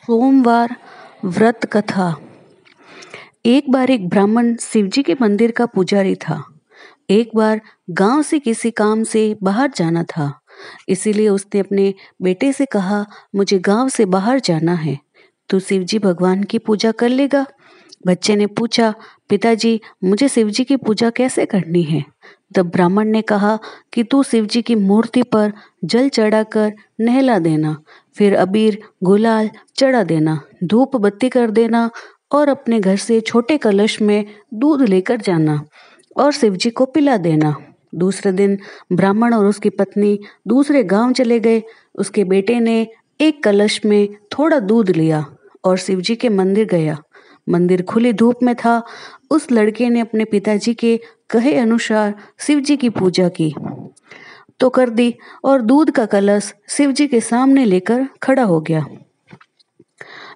सोमवार व्रत कथा। एक बार एक ब्राह्मण शिवजी के मंदिर का पुजारी था। एक बार गांव से किसी काम से बाहर जाना था, इसीलिए उसने अपने बेटे से कहा, मुझे गांव से बाहर जाना है, तू शिवजी भगवान की पूजा कर लेगा। बच्चे ने पूछा, पिताजी मुझे शिवजी की पूजा कैसे करनी है? तब ब्राह्मण ने कहा कि तू शिवजी की मूर्ति पर जल चढ़ाकर नहला देना, फिर अबीर गुलाल चढ़ा देना, धूप बत्ती कर देना और अपने घर से छोटे कलश में दूध लेकर जाना और शिवजी को पिला देना। दूसरे दिन ब्राह्मण और उसकी पत्नी दूसरे गांव चले गए। उसके बेटे ने एक कलश में थोड़ा दूध लिया और शिवजी के मंदिर गया। मंदिर खुली धूप में था। उस लड़के ने अपने पिताजी के कहे अनुसार शिवजी की पूजा की तो कर दी और दूध का कलश शिवजी के सामने लेकर खड़ा हो गया।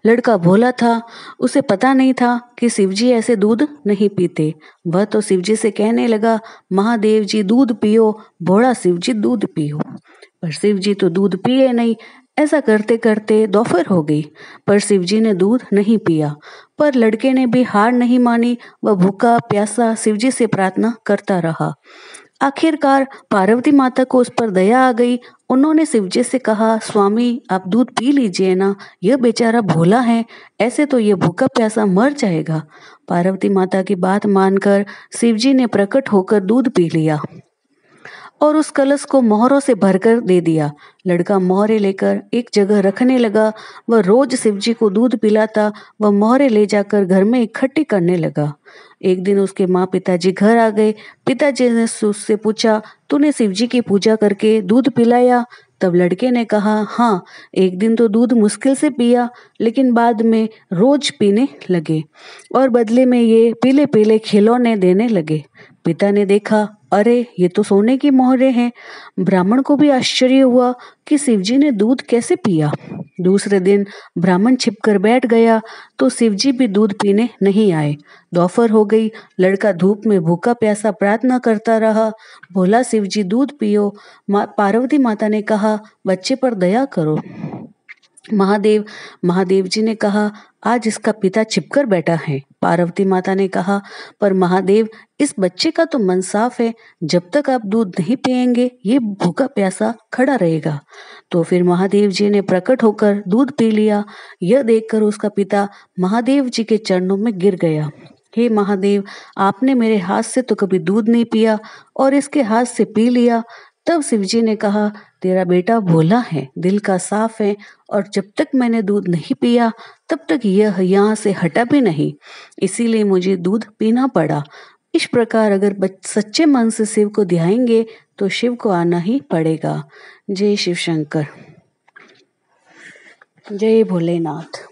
लड़का भोला था, उसे पता नहीं था कि शिवजी ऐसे दूध नहीं पीते। वह तो शिवजी से कहने लगा, महादेव जी दूध पियो, भोला शिवजी दूध पियो। पर शिवजी तो दूध पिए नहीं। ऐसा करते करते दोपहर हो गई, पर शिवजी ने दूध नहीं पिया। पर लड़के ने भी हार नहीं मानी। वह भूखा प्यासा शिवजी से प्रार्थना करता रहा। आखिरकार पार्वती माता को उस पर दया आ गई। उन्होंने शिवजी से कहा, स्वामी आप दूध पी लीजिए ना, यह बेचारा भोला है, ऐसे तो यह भूखा प्यासा मर जाएगा। पार्वती माता की बात मानकर शिवजी ने प्रकट होकर दूध पी लिया और उस कलश को मोहरों से भरकर दे दिया। लड़का मोहरे लेकर एक जगह रखने लगा। वह रोज शिवजी को दूध पिलाता। वह मोहरे ले जाकर घर में इकट्ठी करने लगा। एक दिन उसके माँ पिताजी घर आ गए। पिताजी ने उससे पूछा, तूने शिवजी की पूजा करके दूध पिलाया? तब लड़के ने कहा, हाँ, एक दिन तो दूध मुश्किल से पिया, लेकिन बाद में रोज पीने लगे और बदले में ये पीले पीले खिलौने देने लगे। पिता ने देखा, अरे ये तो सोने की मोहरे हैं। ब्राह्मण को भी आश्चर्य हुआ कि शिवजी ने दूध कैसे पिया। दूसरे दिन ब्राह्मण छिपकर बैठ गया तो शिवजी भी दूध पीने नहीं आए। दोपहर हो गई। लड़का धूप में भूखा प्यासा प्रार्थना करता रहा, बोला, शिवजी दूध पियो। पार्वती माता ने कहा, बच्चे पर दया करो। महादेव जी ने कहा, आज इसका पिता छिपकर बैठा है। पार्वती माता ने कहा, पर महादेव इस बच्चे का तो मन साफ है, जब तक आप दूध नहीं पिएंगे ये भूखा प्यासा खड़ा रहेगा। तो फिर महादेव जी ने प्रकट होकर दूध पी लिया। यह देखकर उसका पिता महादेव जी के चरणों में गिर गया। हे महादेव, आपने मेरे हाथ से तो कभी दूध नहीं पिया और इसके हाथ से पी लिया। तब शिवजी ने कहा, तेरा बेटा भोला है, दिल का साफ है, और जब तक मैंने दूध नहीं पिया तब तक यह यहाँ से हटा भी नहीं, इसीलिए मुझे दूध पीना पड़ा। इस प्रकार अगर सच्चे मन से शिव को ध्याएंगे तो शिव को आना ही पड़ेगा। जय शिव शंकर, जय भोलेनाथ।